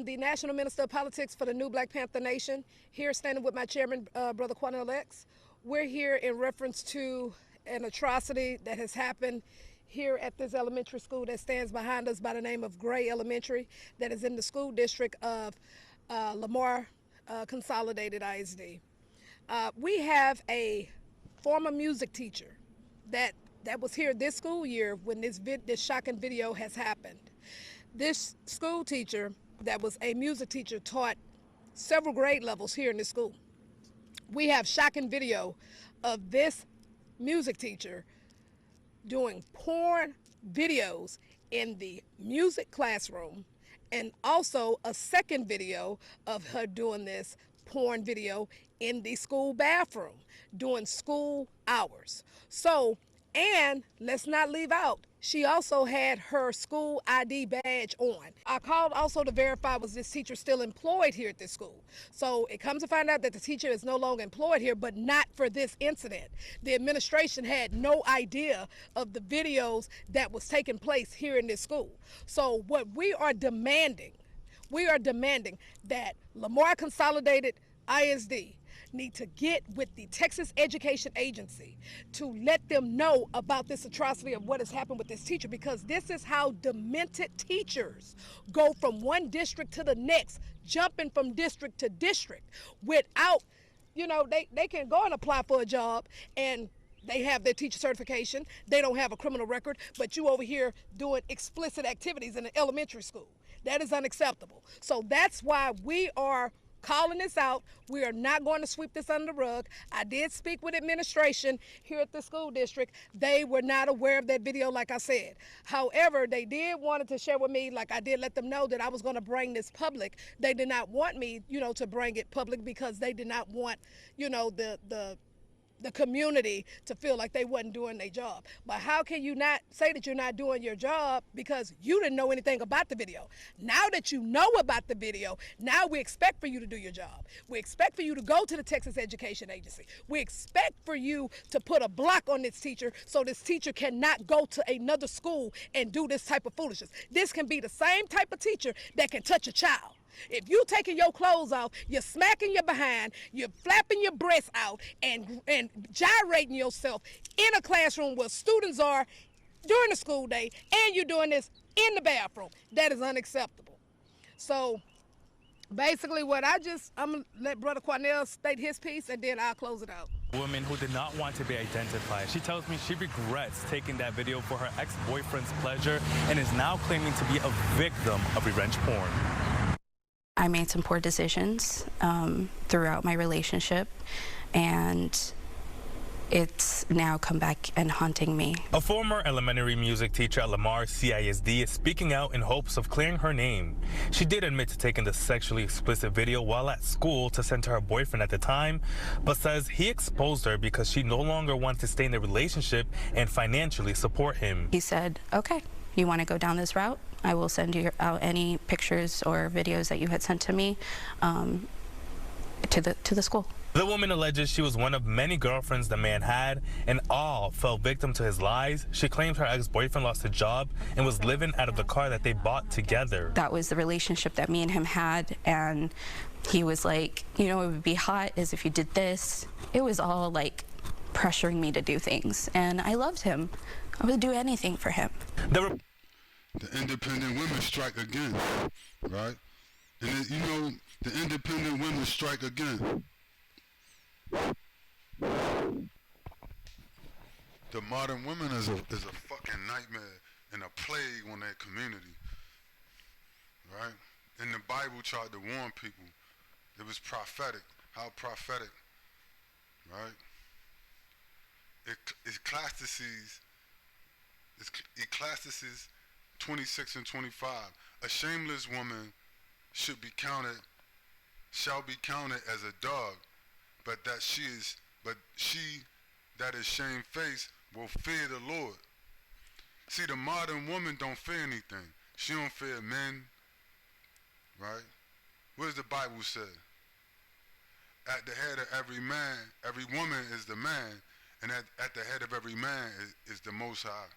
am the National Minister of Politics for the New Black Panther Nation, here standing with my chairman, Brother Quanell X. We're here in reference to an atrocity that has happened here at this elementary school that stands behind us by the name of Gray Elementary, that is in the school district of Lamar Consolidated ISD. We have a former music teacher that was here this school year when this shocking video has happened. This school teacher that was a music teacher taught several grade levels here in this school. We have shocking video of this music teacher doing porn videos in the music classroom, and also a second video of her doing this porn video in the school bathroom during school hours. So, and let's not leave out, she also had her school ID badge on. I called also to verify, was this teacher still employed here at this school? So it comes to find out that the teacher is no longer employed here, but not for this incident. The administration had no idea of the videos that was taking place here in this school. So what we are demanding that Lamar Consolidated ISD need to get with the Texas Education Agency to let them know about this atrocity of what has happened with this teacher, because this is how demented teachers go from one district to the next, jumping from district to district without, they can go and apply for a job and they have their teacher certification, they don't have a criminal record, but you over here doing explicit activities in an elementary school. That is unacceptable. So that's why we are calling this out. We are not going to sweep this under the rug. I did speak with administration here at the school district. They were not aware of that video, like I said. However, they did wanted to share with me, like I did let them know that I was going to bring this public. They did not want me, to bring it public because they did not want, the community to feel like they wasn't doing their job. But how can you not say that you're not doing your job because you didn't know anything about the video? Now that you know about the video, now we expect for you to do your job. We expect for you to go to the Texas Education Agency. We expect for you to put a block on this teacher so this teacher cannot go to another school and do this type of foolishness. This can be the same type of teacher that can touch a child. If you taking your clothes off, you're smacking your behind, you're flapping your breasts out and gyrating yourself in a classroom where students are during the school day, and you're doing this in the bathroom, that is unacceptable. So basically I'm gonna let Brother Quanell state his piece and then I'll close it out. Woman who did not want to be identified. She tells me she regrets taking that video for her ex-boyfriend's pleasure and is now claiming to be a victim of revenge porn. I made some poor decisions throughout my relationship, and it's now come back and haunting me. A former elementary music teacher at Lamar CISD is speaking out in hopes of clearing her name. She did admit to taking the sexually explicit video while at school to send to her boyfriend at the time, but says he exposed her because she no longer wants to stay in the relationship and financially support him. He said, okay, you want to go down this route? I will send you out any pictures or videos that you had sent to me to the school. The woman alleges she was one of many girlfriends the man had, and all fell victim to his lies. She claims her ex-boyfriend lost a job and was living out of the car that they bought together. That was the relationship that me and him had, and he was like, it would be hot as if you did this. It was all like pressuring me to do things, and I loved him. I would do anything for him. The independent women strike again, right? And then, the independent women strike again. The modern woman is a fucking nightmare and a plague on that community, right? And the Bible tried to warn people. It was prophetic. How prophetic, right? Ecclesiasticus 26 and 25. A shameless woman shall be counted as a dog, but she that is shamefaced will fear the Lord. See, the modern woman don't fear anything. She don't fear men, right? What does the Bible say? At the head of every man, every woman is the man, and at the head of every man is the Most High.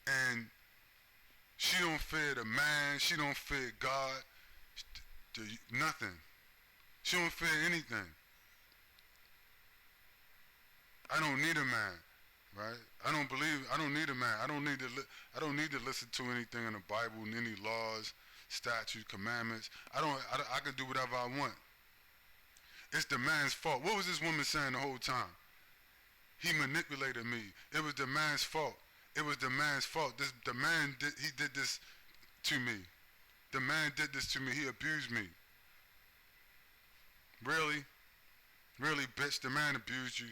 And fear the man. She don't fear God. Nothing. She don't fear anything. I don't need a man, right? I don't need a man. I don't need to listen to anything in the Bible, any laws, statutes, commandments. I can do whatever I want. It's the man's fault. What was this woman saying the whole time? He manipulated me. It was the man's fault. It was the man's fault. The man did this to me. The man did this to me. He abused me. Really? Really, bitch, the man abused you.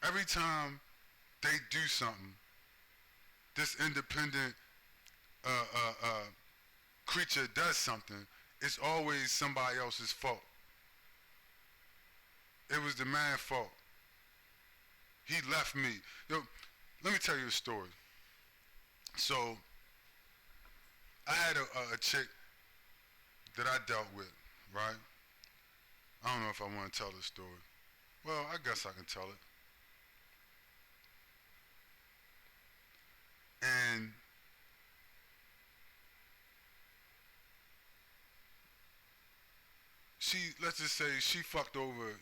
Every time they do something, this independent creature does something, it's always somebody else's fault. It was the man's fault. He left me. Yo, let me tell you a story. So, I had a chick that I dealt with, right? I don't know if I want to tell this story. Well, I guess I can tell it. And let's just say she fucked over,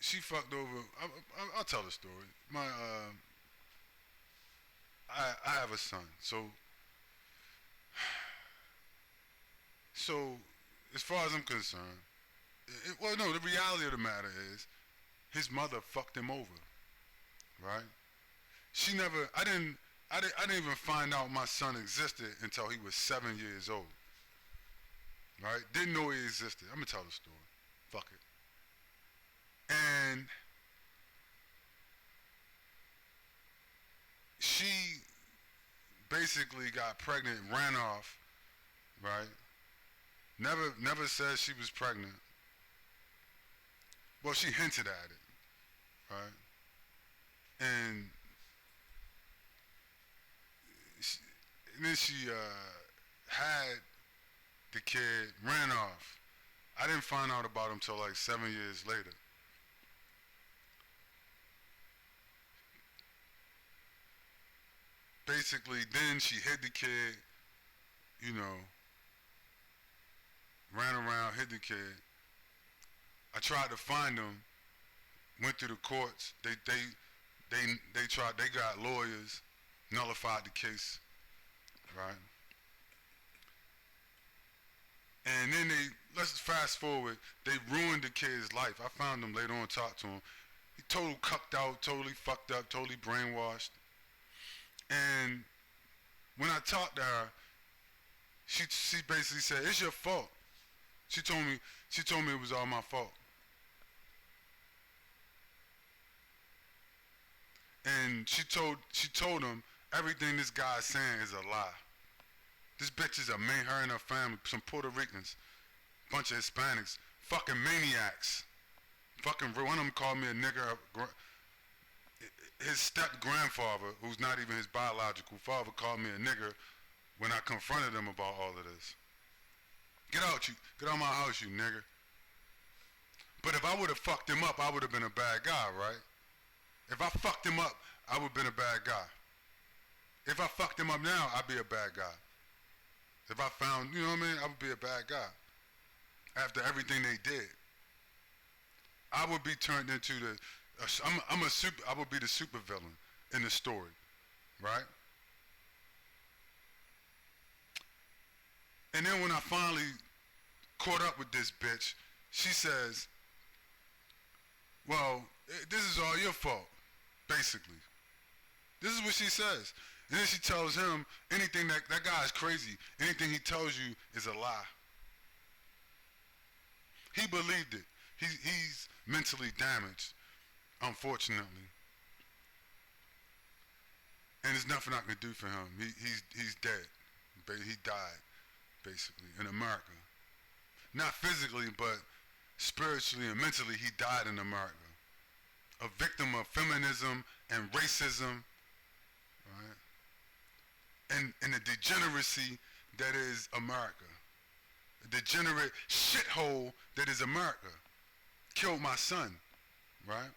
she fucked over, I'll tell the story. I have a son, so as far as I'm concerned, well, no, the reality of the matter is, his mother fucked him over, right? I didn't even find out my son existed until he was 7 years old, right? Didn't know he existed. I'm gonna tell the story. Fuck it. And she basically got pregnant, ran off, right? Never said she was pregnant. Well, she hinted at it, right? And then she had the kid, ran off. I didn't find out about him till like 7 years later. Basically, then she hid the kid, ran around, hid the kid. I tried to find him, went through the courts. They got lawyers, nullified the case, right? And then let's fast forward, they ruined the kid's life. I found him later on, talked to him. He totally cucked out, totally fucked up, totally brainwashed. And when I talked to her, she basically said, "It's your fault." She told me it was all my fault. And she told him everything this guy's saying is a lie. This bitch is her and her family, some Puerto Ricans, bunch of Hispanics, fucking maniacs. One of them called me a nigger. His step-grandfather, who's not even his biological father, called me a nigger when I confronted him about all of this. Get out my house, you nigger. But if I would have fucked him up, I would have been a bad guy, right? If I fucked him up, I would have been a bad guy. If I fucked him up now, I'd be a bad guy. If I found, I would be a bad guy. After everything they did. I would be turned into I would be the supervillain in the story, right? And then when I finally caught up with this bitch, she says, "Well, this is all your fault, basically." This is what she says. And then she tells him, anything that guy's crazy, anything he tells you is a lie. He believed it. He's mentally damaged, unfortunately. And there's nothing I can do for him. He's dead. He died, basically, in America. Not physically, but spiritually and mentally, he died in America. A victim of feminism and racism, right? And the degeneracy that is America. The degenerate shithole that is America. Killed my son, right?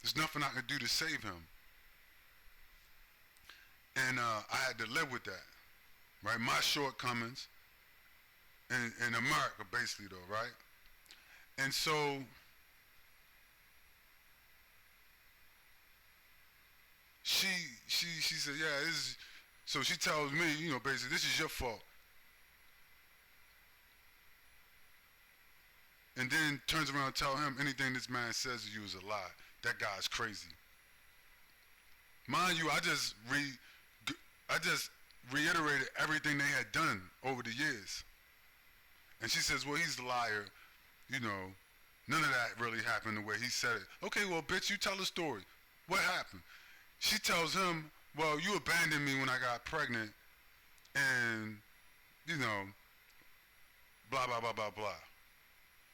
There's nothing I could do to save him. And I had to live with that, right? My shortcomings in America, basically, though, right? And so she said, yeah, this is, so she tells me, you know, basically, this is your fault. And then turns around and tell him anything this man says to you is a lie. That guy's crazy. Mind you, I just reiterated everything they had done over the years. And she says, well, he's a liar. You know, none of that really happened the way he said it. Okay, well, bitch, you tell the story. What happened? She tells him, well, you abandoned me when I got pregnant, and, you know, blah, blah, blah, blah, blah.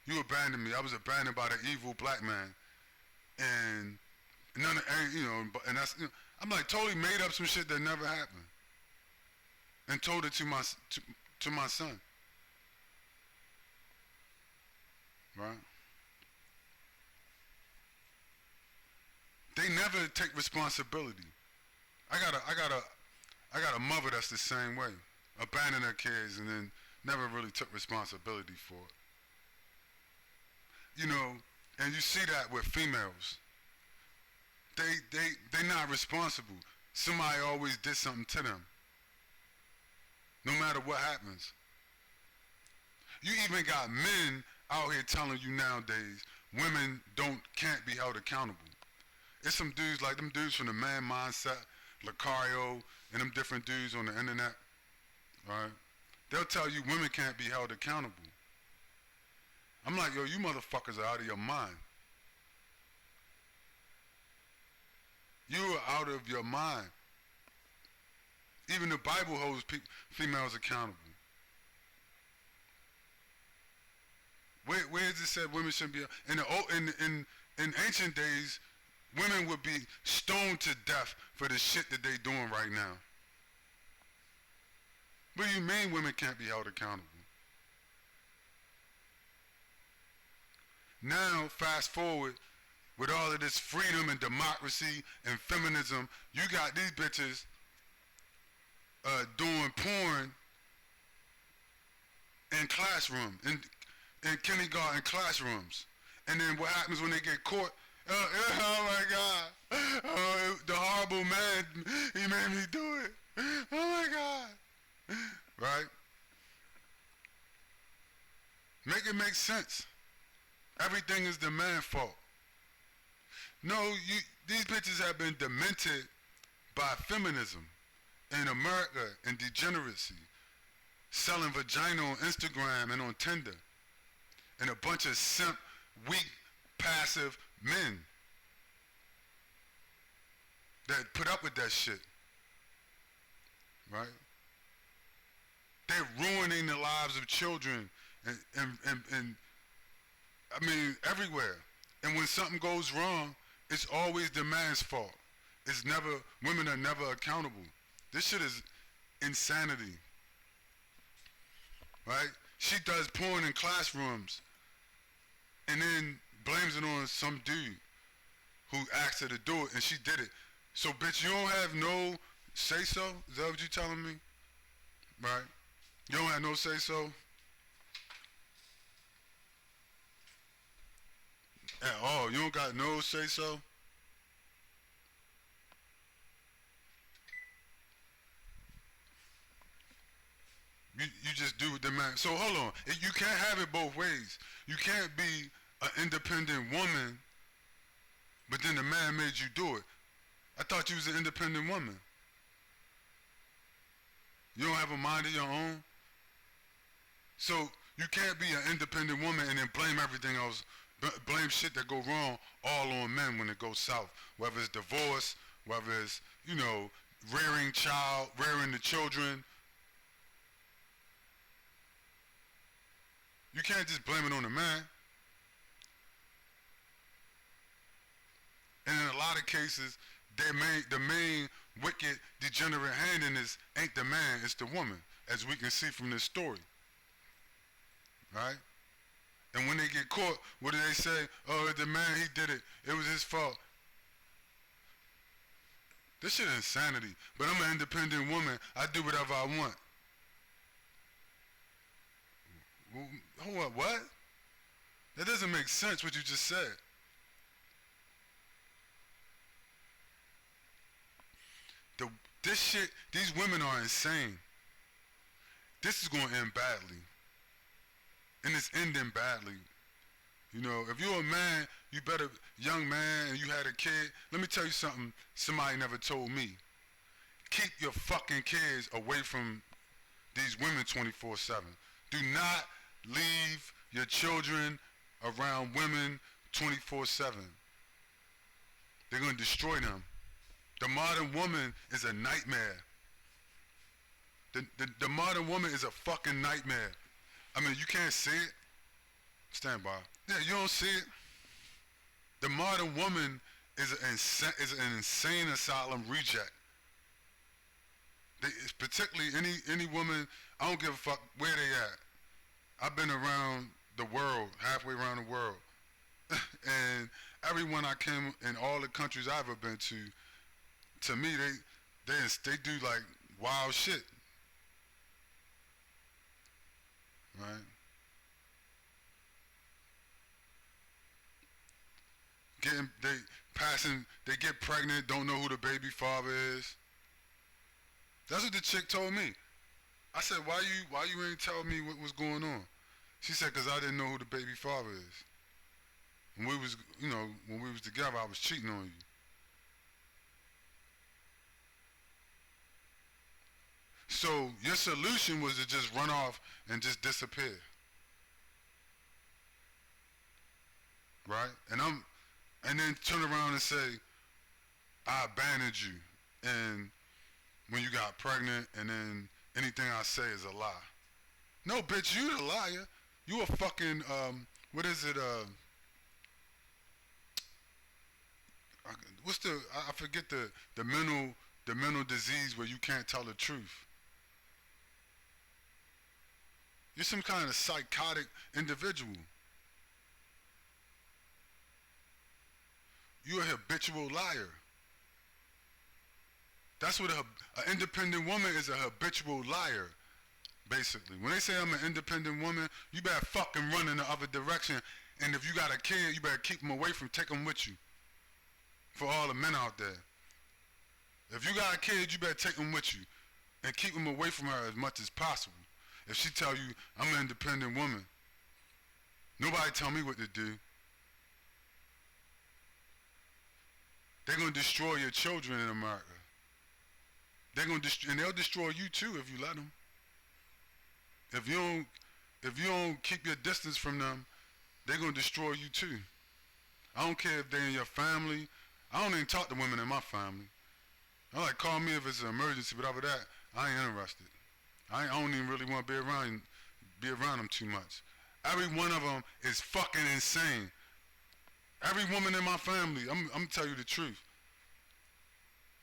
You abandoned me. I was abandoned by the evil black man. And none of, you know, and that's, you know, I'm like, totally made up some shit that never happened. And told it to my son. Right? They never take responsibility. I got a mother that's the same way. Abandoned her kids and then never really took responsibility for it. You know, and you see that with females. They not responsible. Somebody always did something to them. No matter what happens. You even got men out here telling you nowadays women can't be held accountable. It's some dudes like them dudes from the Man Mindset, Lucario, and them different dudes on the internet, right? They'll tell you women can't be held accountable. I'm like, yo, you motherfuckers are out of your mind. You are out of your mind. Even the Bible holds females accountable. Where is it said women shouldn't be? In ancient days, women would be stoned to death for the shit that they doing right now. What do you mean women can't be held accountable? Now, fast forward, with all of this freedom and democracy and feminism, you got these bitches doing porn in classrooms, in kindergarten classrooms. And then what happens when they get caught? Oh my God. Oh, the horrible man, he made me do it. Oh my God. Right? Make it make sense. Everything is the man's fault. No, these bitches have been demented by feminism in America and degeneracy. Selling vagina on Instagram and on Tinder. And a bunch of simp, weak, passive men that put up with that shit. Right? They're ruining the lives of children and I mean, everywhere. And when something goes wrong, it's always the man's fault. It's never, women are never accountable. This shit is insanity. Right? She does porn in classrooms and then blames it on some dude who asked her to do it and she did it. So bitch, you don't have no say so? Is that what you telling me? Right? You don't have no say so? At all. You don't got no say so? You just do what the man. So hold on. You can't have it both ways. You can't be an independent woman, but then the man made you do it. I thought you was an independent woman. You don't have a mind of your own. So you can't be an independent woman and then blame everything else. Blame shit that go wrong all on men when it goes south. Whether it's divorce, whether it's, you know, rearing the children. You can't just blame it on the man. And in a lot of cases, the main wicked, degenerate hand in this ain't the man, it's the woman, as we can see from this story. Right? And when they get caught, what do they say? Oh, the man, he did it. It was his fault. This shit is insanity. But I'm an independent woman. I do whatever I want. Hold on, what? That doesn't make sense what you just said. This shit, these women are insane. This is going to end badly. And it's ending badly. You know, if you're a man, you better, young man, and you had a kid, let me tell you something somebody never told me. Keep your fucking kids away from these women 24/7. Do not leave your children around women 24/7. They're going to destroy them. The modern woman is a nightmare. The modern woman is a fucking nightmare. I mean, you can't see it. Stand by. Yeah, you don't see it. The modern woman is an insane asylum reject. Particularly any woman, I don't give a fuck where they at. I've been around the world, halfway around the world. And everyone I came in all the countries I've ever been to me, they do like wild shit. Right? They get pregnant, don't know who the baby father is. That's what the chick told me. I said, why you ain't tell me what was going on? She said, 'cause I didn't know who the baby father is. When we was together, I was cheating on you. So your solution was to just run off and just disappear. Right? And then turn around and say, I abandoned you. And when you got pregnant, and then anything I say is a lie. No, bitch, you the liar. You a fucking, what is it, what's I forget the mental disease where you can't tell the truth. You're some kind of psychotic individual. You're a habitual liar. That's what an independent woman is, a habitual liar, basically. When they say I'm an independent woman, you better fucking run in the other direction. And if you got a kid, you better keep them away from, take them with you. For all the men out there. If you got a kid, you better take them with you. And keep them away from her as much as possible. If she tell you, I'm an independent woman, nobody tell me what to do. They're going to destroy your children in America. They're going to and they'll destroy you too if you let them. If you don't keep your distance from them, they're going to destroy you too. I don't care if they're in your family. I don't even talk to women in my family. I like, call me if it's an emergency, but other that, I ain't interested. I don't even really want to be around them too much. Every one of them is fucking insane. Every woman in my family, I'm gonna tell you the truth.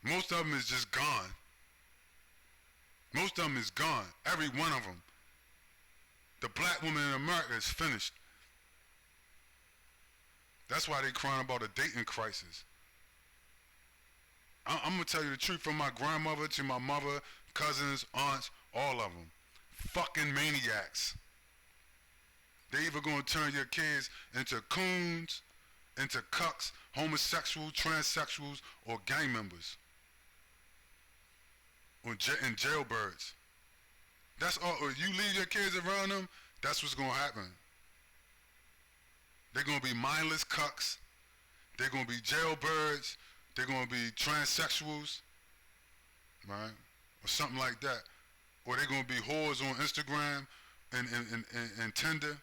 Most of them is just gone. Most of them is gone. Every one of them. The black woman in America is finished. That's why they crying about a dating crisis. I'm gonna tell you the truth, from my grandmother to my mother, cousins, aunts, all of them. Fucking maniacs. They either gonna turn your kids into coons, into cucks, homosexuals, transsexuals, or gang members. Or and jailbirds. That's all. If you leave your kids around them, that's what's gonna happen. They're gonna be mindless cucks. They're gonna be jailbirds. They're gonna be transsexuals, right? Or something like that. Or they're gonna be whores on Instagram and Tinder.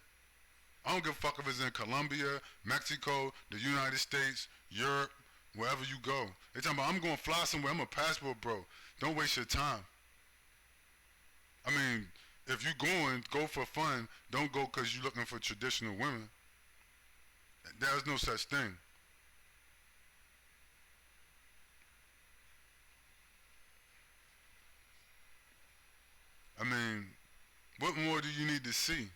I don't give a fuck if it's in Colombia, Mexico, the United States, Europe, wherever you go. They talking about, I'm gonna fly somewhere, I'm a passport bro. Don't waste your time. I mean, if you going, go for fun. Don't go because you're looking for traditional women. There's no such thing. I mean, what more do you need to see?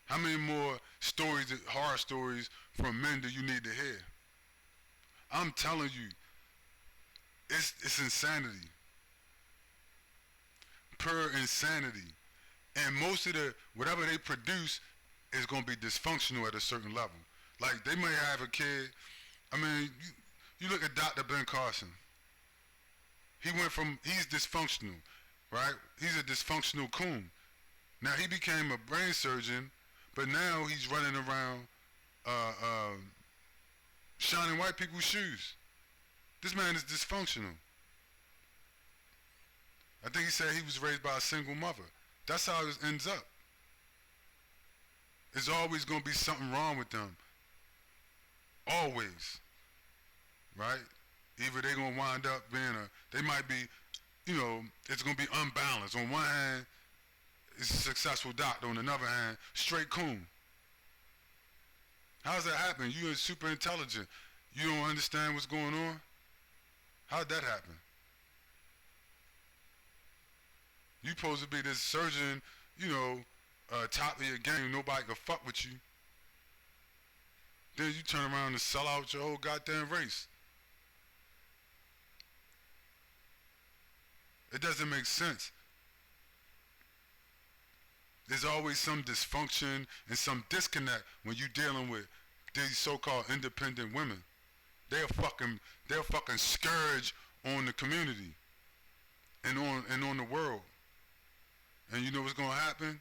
How many more stories, horror stories from men do you need to hear? I'm telling you, It's insanity. Pure insanity. And most of the whatever they produce is gonna be dysfunctional at a certain level. Like they might have a kid. I mean, you look at Dr. Ben Carson. He's dysfunctional, right? He's a dysfunctional coon. Now he became a brain surgeon, but now he's running around uh, uh, shining white people's shoes. This man is dysfunctional. I think he said he was raised by a single mother. That's how it ends up. There's always going to be something wrong with them. Always. Right? Either they're going to wind up they might be, it's going to be unbalanced. On one hand, it's a successful doctor. On another hand, straight coon. How does that happen? You're super intelligent. You don't understand what's going on? How'd that happen? You supposed to be this surgeon, top of your game. Nobody can fuck with you. Then you turn around and sell out your whole goddamn race. It doesn't make sense. There's always some dysfunction and some disconnect when you're dealing with these so-called independent women. They're a fucking scourge on the community and on the world. And you know what's gonna happen?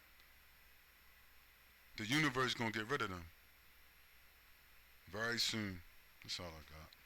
The universe is gonna get rid of them very soon. That's all I got.